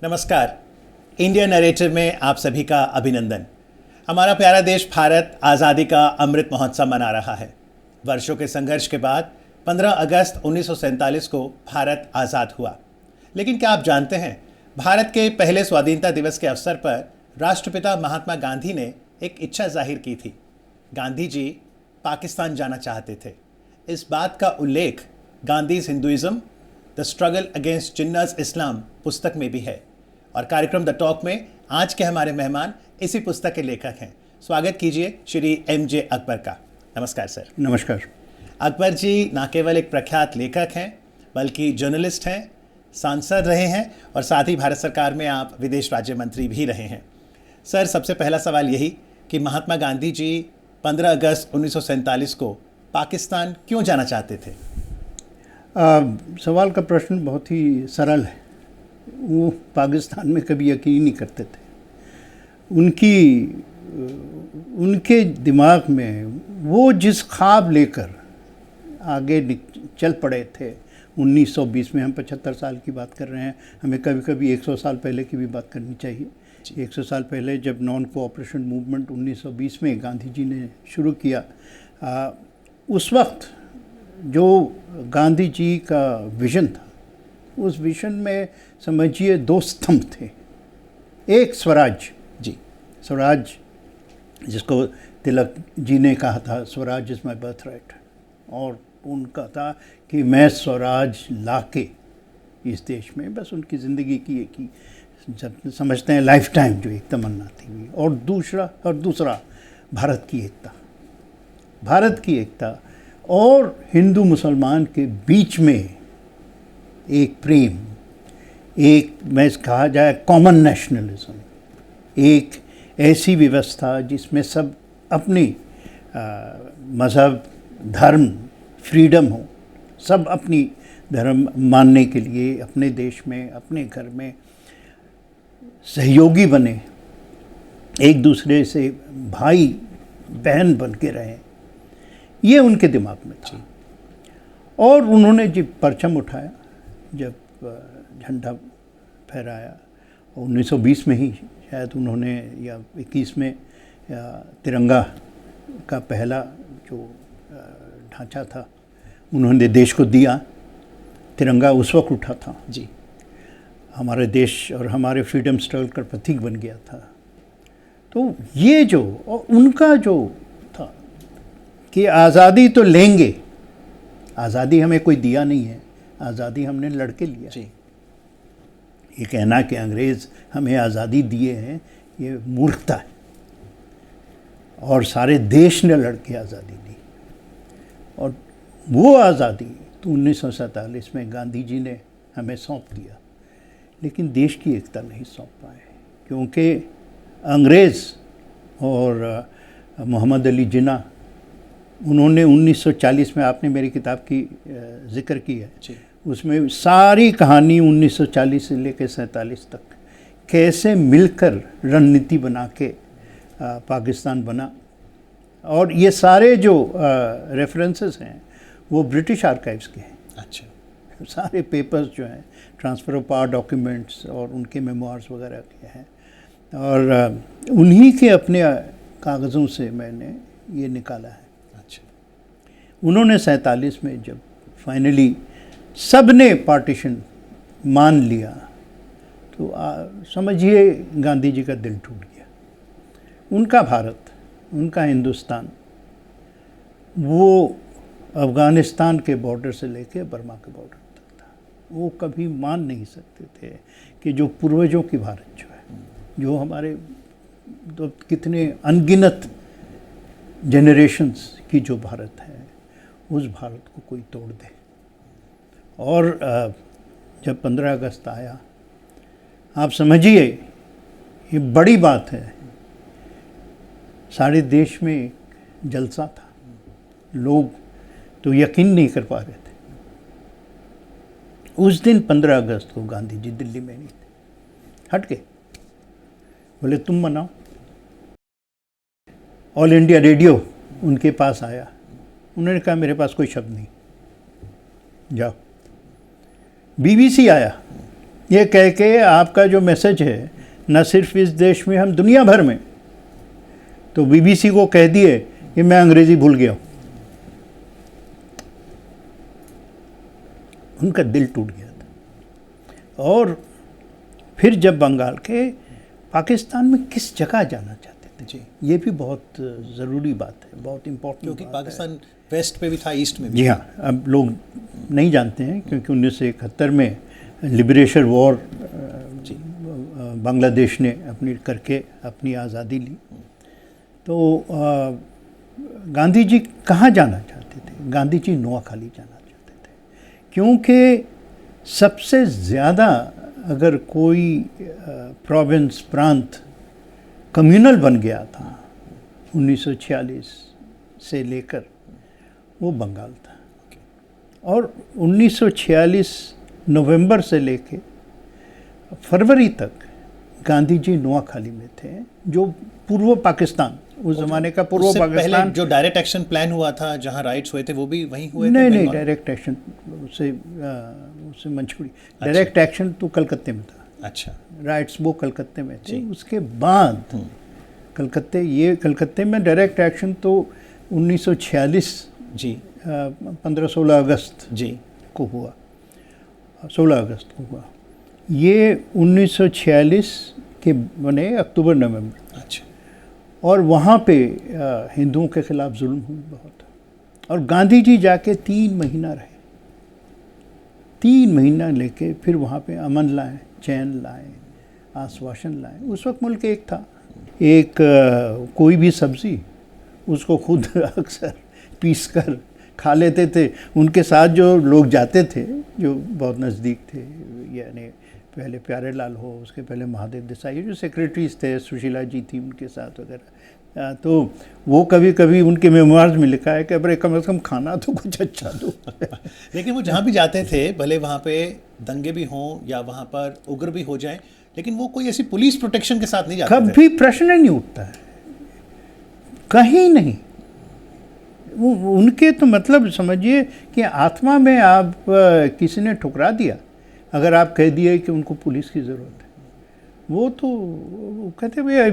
नमस्कार। India narrative में आप सभी का अभिनंदन। हमारा प्यारा देश भारत आज़ादी का अमृत महोत्सव मना रहा है। वर्षों के संघर्ष के बाद 15 अगस्त 1947 को भारत आज़ाद हुआ। लेकिन क्या आप जानते हैं, भारत के पहले स्वाधीनता दिवस के अवसर पर राष्ट्रपिता महात्मा गांधी ने एक इच्छा जाहिर की थी। गांधी जी पाकिस्तान जाना चाहते थे। इस बात का उल्लेख Gandhi's Hinduism the struggle against Jinnah's Islam पुस्तक में भी है। और कार्यक्रम द टॉक में आज के हमारे मेहमान इसी पुस्तक के लेखक हैं। स्वागत कीजिए श्री एम.जे. अकबर का। नमस्कार सर। नमस्कार। अकबर जी न केवल एक प्रख्यात लेखक हैं बल्कि जर्नलिस्ट हैं, सांसद रहे हैं और साथ ही भारत सरकार में आप विदेश राज्य मंत्री भी रहे हैं। सर, सबसे पहला सवाल यही कि महात्मा गांधी जी 15 अगस्त 1947 को पाकिस्तान क्यों जाना चाहते थे? सवाल का प्रश्न बहुत ही सरल है। वो पाकिस्तान में कभी यकीन नहीं करते थे। उनके दिमाग में वो जिस ख्वाब लेकर आगे चल पड़े थे 1920 में, हम 75 साल की बात कर रहे हैं, हमें कभी कभी 100 साल पहले की भी बात करनी चाहिए। 100 साल पहले जब नॉन कोऑपरेशन मूवमेंट 1920 में गांधी जी ने शुरू किया, उस वक्त जो गांधी जी का विज़न था, उस विज़न में समझिए दो स्तंभ थे। एक स्वराज जी, स्वराज जिसको तिलक जी ने कहा था Swaraj is my birth right, और उनका था कि मैं स्वराज लाके इस देश में, बस उनकी ज़िंदगी की एक ही समझते हैं लाइफ टाइम जो एक तमन्ना थी। और दूसरा भारत की एकता, भारत की एकता और हिंदू मुसलमान के बीच में एक प्रेम, एक मैं कहा जाए कॉमन नेशनलिज्म, एक ऐसी व्यवस्था जिसमें सब अपनी मज़हब, धर्म, फ्रीडम हो, सब अपनी धर्म मानने के लिए अपने देश में, अपने घर में सहयोगी बने, एक दूसरे से भाई बहन बन के रहें, ये उनके दिमाग में था। और उन्होंने जब परचम उठाया, जब झंडा फहराया, 1920 में ही शायद उन्होंने, या 21 में, तिरंगा का पहला जो ढांचा था उन्होंने देश को दिया। तिरंगा उस वक्त उठा था जी, हमारे देश और हमारे फ्रीडम स्ट्रगल का प्रतीक बन गया था। तो ये जो और उनका जो था कि आज़ादी तो लेंगे, आज़ादी हमें कोई दिया नहीं है, आज़ादी हमने लड़के लिया जी। ये कहना कि अंग्रेज़ हमें आज़ादी दिए हैं, ये मूर्खता है। और सारे देश ने लड़के आज़ादी दी, और वो आज़ादी तो 1947 में गांधी जी ने हमें सौंप दिया, लेकिन देश की एकता नहीं सौंप पाए, क्योंकि अंग्रेज़ और मोहम्मद अली जिन्ना, उन्होंने 1940 में, आपने मेरी किताब की जिक्र की है जी, उसमें सारी कहानी 1940 से लेकर 47 तक कैसे मिलकर रणनीति बना के पाकिस्तान बना। और ये सारे जो रेफरेंसेस हैं वो ब्रिटिश आर्काइव्स के हैं। अच्छा। सारे पेपर्स जो हैं, ट्रांसफ़र ऑफ पावर डॉक्यूमेंट्स और उनके मेमोइर्स वगैरह के हैं, और उन्हीं के अपने कागज़ों से मैंने ये निकाला है। उन्होंने 47 में जब फाइनली सब ने पार्टीशन मान लिया, तो समझिए गांधी जी का दिल टूट गया। उनका भारत, उनका हिंदुस्तान, वो अफ़गानिस्तान के बॉर्डर से लेकर बर्मा के बॉर्डर तक था। वो कभी मान नहीं सकते थे कि जो पूर्वजों की भारत जो है, जो हमारे तो कितने अनगिनत जनरेशन्स की जो भारत है, उस भारत को कोई तोड़ दे। और जब 15 अगस्त आया, आप समझिए ये बड़ी बात है। सारे देश में जलसा था, लोग तो यकीन नहीं कर पा रहे थे। उस दिन 15 अगस्त को गांधी जी दिल्ली में नहीं थे, हट के बोले तुम मनाओ। ऑल इंडिया रेडियो उनके पास आया, उन्होंने कहा मेरे पास कोई शब्द नहीं, जाओ। बीबीसी आया, ये कह के आपका जो मैसेज है न सिर्फ इस देश में, हम दुनिया भर में, तो बीबीसी को कह दिए कि मैं अंग्रेजी भूल गया हूँ। उनका दिल टूट गया था। और फिर जब बंगाल के पाकिस्तान में किस जगह जाना चाहते थे जी, ये भी बहुत ज़रूरी बात है, बहुत इम्पोर्टेंट, क्योंकि पाकिस्तान वेस्ट पे भी था, ईस्ट में भी। जी हाँ, अब लोग नहीं जानते हैं क्योंकि 1971 में लिबरेशन वॉर बांग्लादेश ने अपनी करके अपनी आज़ादी ली। तो गांधी जी कहाँ जाना चाहते थे? गांधी जी नोआखाली जाना चाहते थे, क्योंकि सबसे ज़्यादा अगर कोई प्रोविंस, प्रांत कम्युनल बन गया था 1946 से लेकर, वो बंगाल था। और 1946 नवंबर से लेके फरवरी तक गांधी जी नोआखाली में थे, जो पूर्व पाकिस्तान, उस जमाने का पूर्व पाकिस्तान। जो डायरेक्ट एक्शन प्लान हुआ था, जहां राइट्स हुए थे, वो भी वहीं हुए थे? नहीं, डायरेक्ट एक्शन उससे मंचूरी। डायरेक्ट एक्शन तो कलकत्ते में था। अच्छा, राइट्स वो कलकत्ते में थे। उसके बाद कलकत्ते में डायरेक्ट एक्शन तो 1946 जी 15-16 अगस्त जी को हुआ, 16 अगस्त को हुआ। ये 1946 के बने अक्टूबर नवंबर। अच्छा, और वहाँ पे हिंदुओं के खिलाफ जुल्म हुई बहुत। और गांधी जी जाके 3 महीना रहे, 3 महीना लेके फिर वहाँ पे अमन लाए, चैन लाए, आश्वासन लाए। उस वक्त मुल्क एक था, एक कोई भी सब्ज़ी उसको खुद अक्सर पीस कर खा लेते थे। उनके साथ जो लोग जाते थे, जो बहुत नज़दीक थे, यानी पहले प्यारे लाल हो, उसके पहले महादेव देसाई, जो सेक्रेटरीज थे, सुशीला जी थी उनके साथ वगैरह, तो वो कभी कभी उनके मेमोइर्स में लिखा है कि अरे कम से कम खाना तो कुछ अच्छा दो। लेकिन वो जहाँ भी जाते थे, भले वहाँ पे दंगे भी हों या वहाँ पर उग्र भी हो जाएं, लेकिन वो कोई ऐसी पुलिस प्रोटेक्शन के साथ नहीं जाते थे। कभी प्रश्न नहीं उठता है, कहीं नहीं। उनके तो मतलब समझिए कि आत्मा में आप किसी ने ठुकरा दिया, अगर आप कह दिए कि उनको पुलिस की ज़रूरत है, वो तो वो कहते भैया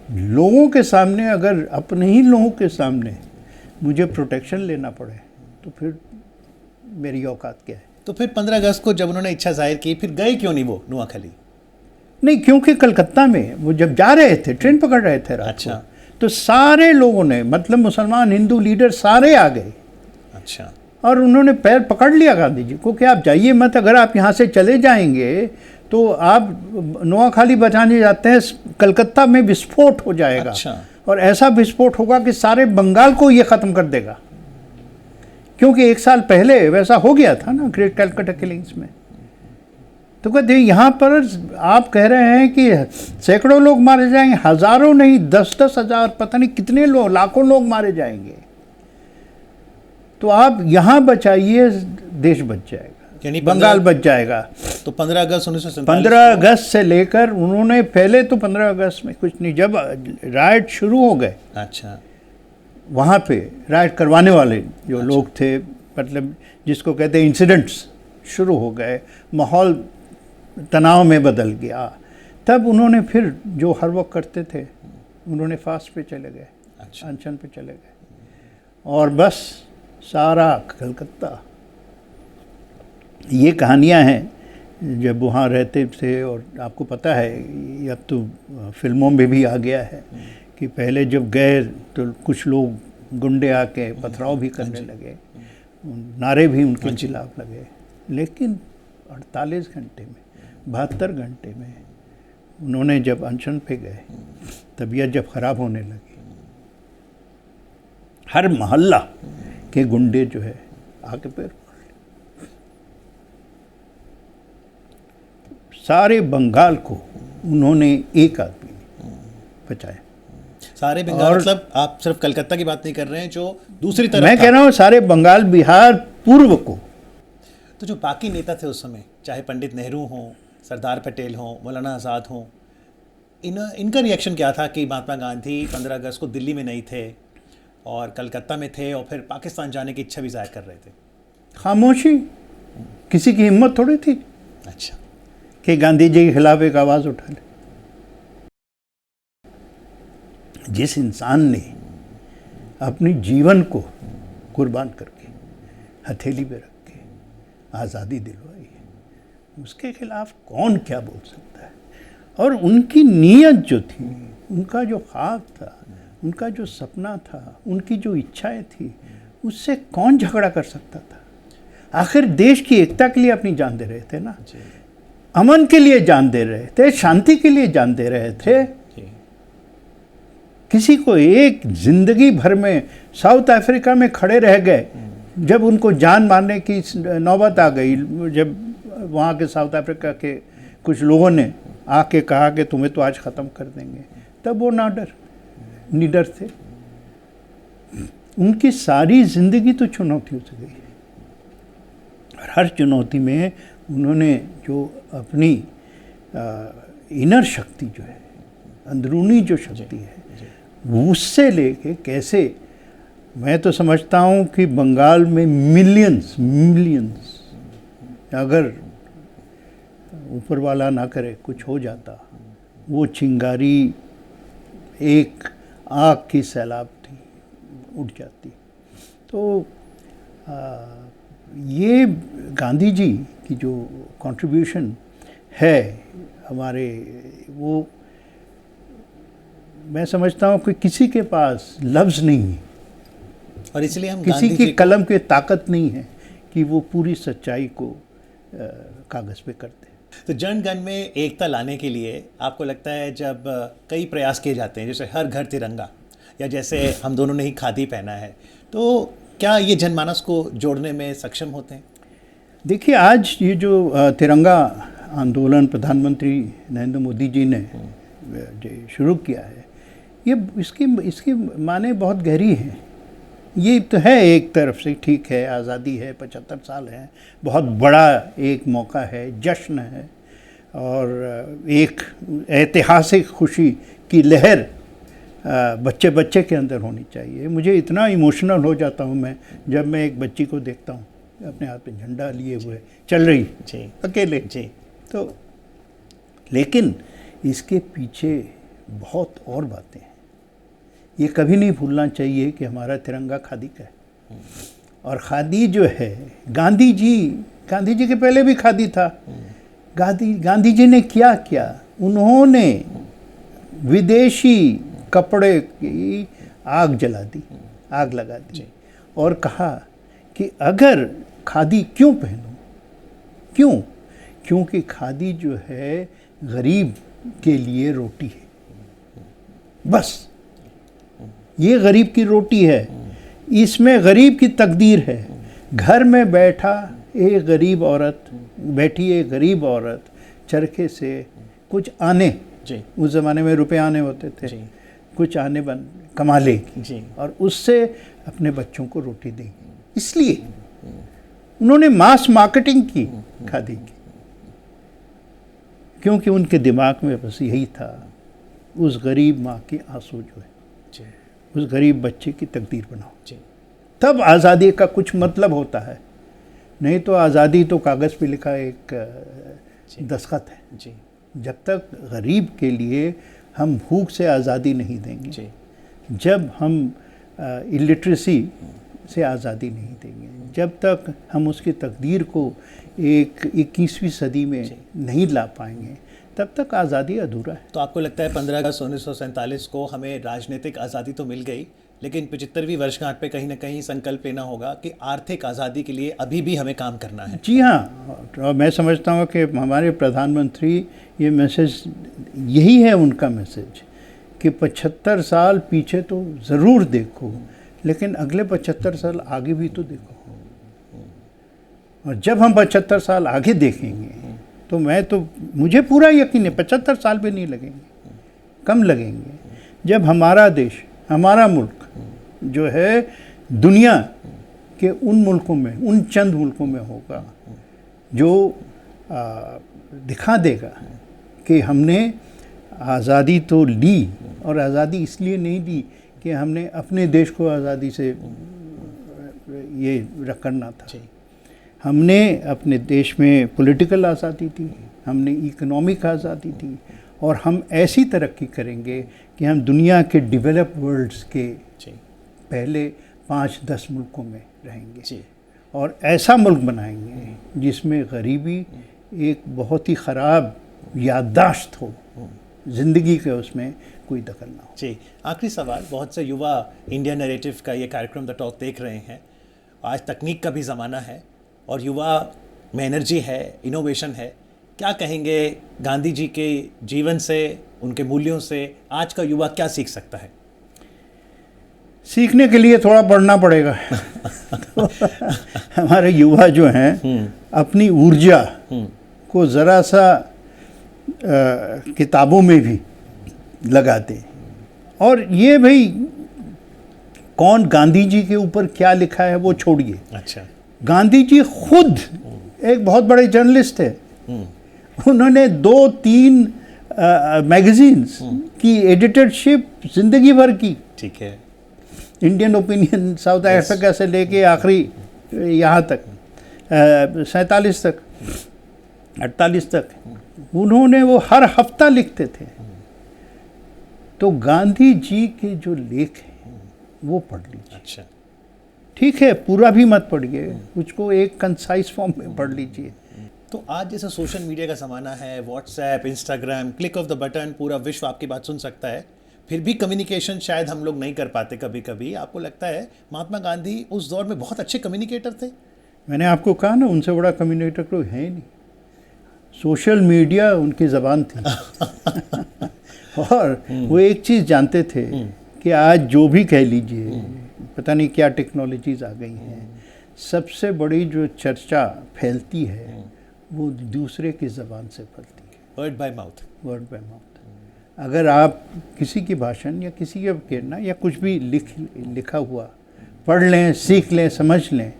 लोगों के सामने, अगर अपने ही लोगों के सामने मुझे प्रोटेक्शन लेना पड़े तो फिर मेरी औकात क्या है। तो फिर 15 अगस्त को जब उन्होंने इच्छा जाहिर की, फिर गए क्यों नहीं वो नोआखाली? नहीं, क्योंकि कलकत्ता में वो जब जा रहे थे, ट्रेन पकड़ रहे थे रात अच्छा। को, तो सारे लोगों ने, मतलब मुसलमान हिंदू लीडर सारे आ गए। अच्छा। और उन्होंने पैर पकड़ लिया गांधी जी को कि आप जाइए मत, अगर आप यहाँ से चले जाएंगे तो आप नोआखाली बचाने जाते हैं, कलकत्ता में विस्फोट हो जाएगा। अच्छा। और ऐसा विस्फोट होगा कि सारे बंगाल को ये ख़त्म कर देगा, क्योंकि 1 साल पहले वैसा हो गया था ना, ग्रेट कैलकटा किलिंग्स में। तो कहते यहाँ पर आप कह रहे हैं कि सैकड़ों लोग मारे जाएंगे, हज़ारों नहीं, 10-10 हज़ार, पता नहीं कितने लोग, लाखों लोग मारे जाएंगे। तो आप यहाँ बचाइए, देश बच जाएगा, यानी बंगाल बच जाएगा। तो 15 अगस्त 1947 15 अगस्त से लेकर उन्होंने, पहले तो 15 अगस्त में कुछ नहीं, जब राइट शुरू हो गए, अच्छा, वहाँ पे राइट करवाने वाले जो लोग थे, मतलब जिसको कहते हैं इंसिडेंट्स शुरू हो गए, माहौल तनाव में बदल गया, तब उन्होंने फिर जो हर वक्त करते थे, उन्होंने फास्ट पे चले गए, अच्छा, अनशन पे चले गए। और बस सारा कलकत्ता, ये कहानियाँ हैं जब वहाँ रहते थे। और आपको पता है, अब तो फिल्मों में भी आ गया है कि पहले जब गए तो कुछ लोग गुंडे आके पथराव भी करने लगे, नारे भी उनके खिलाफ लगे, लेकिन 48 घंटे में, 72 घंटे में उन्होंने जब अनशन पे गए, तबीयत जब ख़राब होने लगी, हर मोहल्ला के गुंडे जो है आके पैर सारे बंगाल को उन्होंने एक आदमी बचाया। सारे बंगाल, मतलब आप सिर्फ कलकत्ता की बात नहीं कर रहे हैं, जो दूसरी तरफ मैं कह रहा हूँ सारे बंगाल, बिहार पूर्व को। तो जो बाकी नेता थे उस समय, चाहे पंडित नेहरू हों, सरदार पटेल हों, मौलाना आज़ाद हों, इनका रिएक्शन क्या था कि महात्मा गांधी 15 अगस्त को दिल्ली में नहीं थे और कलकत्ता में थे और फिर पाकिस्तान जाने की इच्छा भी जाहिर कर रहे थे? खामोशी, किसी की हिम्मत थोड़ी थी। अच्छा, कि गांधी जी के खिलाफ एक आवाज़ उठा ले। जिस इंसान ने अपने जीवन को कुर्बान करके हथेली पे रख के आज़ादी दिलवाई है, उसके खिलाफ कौन क्या बोल सकता है। और उनकी नीयत जो थी, उनका जो ख्वाब था, उनका जो सपना था, उनकी जो इच्छाएं थी, उससे कौन झगड़ा कर सकता था। आखिर देश की एकता के लिए अपनी जान दे रहे थे ना, अमन के लिए जान दे रहे थे, शांति के लिए जान दे रहे थे। किसी को एक जिंदगी भर में साउथ अफ्रीका में खड़े रह गए, जब उनको जान मारने की नौबत आ गई, जब वहाँ के साउथ अफ्रीका के कुछ लोगों ने आके कहा कि तुम्हें तो आज ख़त्म कर देंगे, तब वो निडर थे। उनकी सारी ज़िंदगी तो चुनौतियों से गई, और हर चुनौती में उन्होंने जो अपनी इनर शक्ति जो है, अंदरूनी जो शक्ति है, उससे लेके कैसे, मैं तो समझता हूँ कि बंगाल में मिलियंस अगर ऊपर वाला ना करे कुछ हो जाता, वो चिंगारी एक आग की सैलाब थी, उठ जाती। तो ये गांधी जी की जो कंट्रीब्यूशन है हमारे, वो मैं समझता हूँ कि किसी के पास लफ्ज़ नहीं है, और इसलिए हम किसी की कलम की ताकत नहीं है कि वो पूरी सच्चाई को कागज़ पे करते। तो जन गण में एकता लाने के लिए आपको लगता है जब कई प्रयास किए जाते हैं, जैसे हर घर तिरंगा, या जैसे हम दोनों ने ही खादी पहना है, तो क्या ये जनमानस को जोड़ने में सक्षम होते हैं? देखिए, आज ये जो तिरंगा आंदोलन प्रधानमंत्री नरेंद्र मोदी जी ने शुरू किया है, ये इसकी माने बहुत गहरी हैं। ये तो है एक तरफ से ठीक है, आज़ादी है, 75 साल है, बहुत बड़ा एक मौका है, जश्न है, और एक ऐतिहासिक खुशी की लहर बच्चे बच्चे के अंदर होनी चाहिए। मुझे इतना इमोशनल हो जाता हूँ मैं जब मैं एक बच्ची को देखता हूँ अपने हाथ में झंडा लिए हुए चल रही जी अकेले जी। तो लेकिन इसके पीछे बहुत और बातें हैं। ये कभी नहीं भूलना चाहिए कि हमारा तिरंगा खादी का है, और खादी जो है, गांधी जी के पहले भी खादी था। गांधी जी ने क्या किया, उन्होंने विदेशी कपड़े की आग जला दी, आग लगा दी, और कहा कि अगर खादी क्यों पहनूं, क्योंकि खादी जो है गरीब के लिए रोटी है, बस ये गरीब की रोटी है, इसमें गरीब की तकदीर है। घर में एक गरीब औरत चरखे से कुछ आने, उस ज़माने में रुपए आने होते थे, कुछ आने कमा लेगी और उससे अपने बच्चों को रोटी देगी। इसलिए उन्होंने मास मार्केटिंग की खादी की, क्योंकि उनके दिमाग में बस यही था, उस गरीब माँ की आंसू जो है, उस गरीब बच्चे की तकदीर बनाओ, तब आज़ादी का कुछ मतलब होता है। नहीं तो आज़ादी तो कागज़ पे लिखा एक दस्तखत है। जब तक गरीब के लिए हम भूख से आज़ादी नहीं देंगे, जब हम इलिटरेसी से आज़ादी नहीं देंगे, जब तक हम उसकी तकदीर को एक 21वीं सदी में नहीं ला पाएंगे, तब तक आज़ादी अधूरा है। तो आपको लगता है 15 अगस्त 1947 को हमें राजनीतिक आज़ादी तो मिल गई, लेकिन 75वीं वर्षगांठ पे कहीं ना कहीं संकल्प लेना होगा कि आर्थिक आज़ादी के लिए अभी भी हमें काम करना है। जी हाँ, और मैं समझता हूँ कि हमारे प्रधानमंत्री ये मैसेज, यही है उनका मैसेज कि 75 साल पीछे तो ज़रूर देखो, लेकिन अगले 75 साल आगे भी तो देखो। और जब हम 75 साल आगे देखेंगे तो मुझे पूरा यकीन है 75 साल भी नहीं लगेंगे, कम लगेंगे, जब हमारा देश, हमारा मुल्क जो है दुनिया के उन मुल्कों में, उन चंद मुल्कों में होगा जो दिखा देगा कि हमने आज़ादी तो ली, और आज़ादी इसलिए नहीं ली कि हमने अपने देश को आज़ादी से ये करना था। हमने अपने देश में पॉलिटिकल आज़ादी थी, हमने इकोनॉमिक आज़ादी दी, और हम ऐसी तरक्की करेंगे कि हम दुनिया के डेवलप वर्ल्ड्स के जी पहले 5-10 मुल्कों में रहेंगे, जी और ऐसा मुल्क बनाएंगे जिसमें गरीबी एक बहुत ही ख़राब याददाश्त हो, ज़िंदगी के उसमें कोई दखल ना हो। जी। आखिरी सवाल, बहुत से युवा इंडिया नैरेटिव का ये कार्यक्रम द टॉक देख रहे हैं। आज तकनीक का भी ज़माना है और युवा में एनर्जी है, इनोवेशन है। क्या कहेंगे गांधी जी के जीवन से, उनके मूल्यों से आज का युवा क्या सीख सकता है? सीखने के लिए थोड़ा पढ़ना पड़ेगा। तो हमारे युवा जो हैं अपनी ऊर्जा को ज़रा सा किताबों में भी लगाते, और ये भाई कौन गांधी जी के ऊपर क्या लिखा है वो छोड़िए। अच्छा। गांधी जी खुद एक बहुत बड़े जर्नलिस्ट थे। उन्होंने 2-3 मैगजीन्स की एडिटरशिप जिंदगी भर की। ठीक है। इंडियन ओपिनियन, साउथ अफ्रीका से लेके आखिरी यहाँ तक 47 तक 48 तक उन्होंने वो हर हफ्ता लिखते थे। तो गांधी जी के जो लेख हैं वो पढ़ लीजिए। अच्छा। ठीक है, पूरा भी मत पढ़िए, उसको एक कंसाइज फॉर्म में पढ़ लीजिए। तो आज जैसे सोशल मीडिया का ज़माना है, WhatsApp, Instagram, click of the button पूरा विश्व आपकी बात सुन सकता है, फिर भी कम्युनिकेशन शायद हम लोग नहीं कर पाते कभी कभी। आपको लगता है महात्मा गांधी उस दौर में बहुत अच्छे कम्युनिकेटर थे? मैंने आपको कहा ना, उनसे बड़ा कम्युनिकेटर कोई है ही नहीं। सोशल मीडिया उनकी ज़बान थी। और वो एक चीज़ जानते थे कि आज जो भी कह लीजिए, पता नहीं क्या टेक्नोलॉजीज आ गई हैं, सबसे बड़ी जो चर्चा फैलती है वो दूसरे की ज़बान से फैलती है। Word by mouth. Word by mouth. अगर आप किसी की भाषण या किसी का कहना या कुछ भी लिखा हुआ पढ़ लें, सीख लें, समझ लें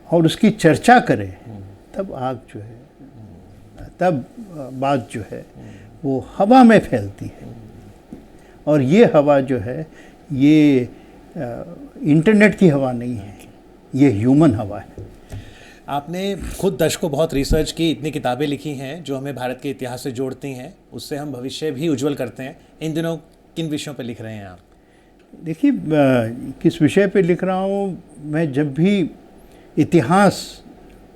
और उसकी चर्चा करें, तब आग जो है, तब बात जो है वो हवा में फैलती है। और ये हवा जो है ये इंटरनेट की हवा नहीं है, ये ह्यूमन हवा है। आपने खुद दशकों बहुत रिसर्च की, इतनी किताबें लिखी हैं जो हमें भारत के इतिहास से जोड़ती हैं, उससे हम भविष्य भी उज्जवल करते हैं। इन दिनों किन विषयों पर लिख रहे हैं आप? देखिए, किस विषय पे लिख रहा हूँ मैं, जब भी इतिहास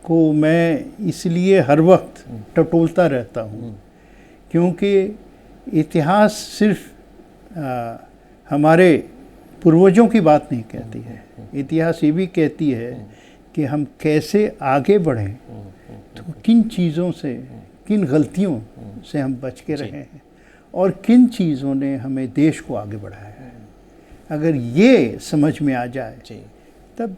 को मैं इसलिए हर वक्त टटोलता रहता हूँ क्योंकि इतिहास सिर्फ हमारे पूर्वजों की बात नहीं कहती है। इतिहास ये भी कहती है कि हम कैसे आगे बढ़ें, तो किन चीज़ों से, किन गलतियों से हम बच के रहे हैं और किन चीज़ों ने हमें देश को आगे बढ़ाया है। अगर ये समझ में आ जाए तब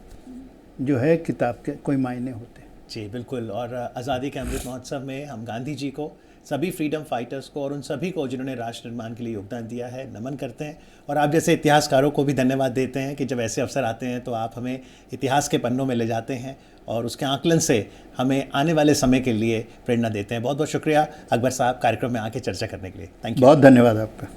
जो है किताब के कोई मायने होते हैं। जी बिल्कुल। और आज़ादी के अमृत महोत्सव में हम गांधी जी को, सभी फ्रीडम फाइटर्स को और उन सभी को जिन्होंने राष्ट्र निर्माण के लिए योगदान दिया है, नमन करते हैं। और आप जैसे इतिहासकारों को भी धन्यवाद देते हैं कि जब ऐसे अवसर आते हैं तो आप हमें इतिहास के पन्नों में ले जाते हैं और उसके आकलन से हमें आने वाले समय के लिए प्रेरणा देते हैं। बहुत बहुत शुक्रिया अकबर साहब कार्यक्रम में आके चर्चा करने के लिए। Thank you. बहुत धन्यवाद आपका।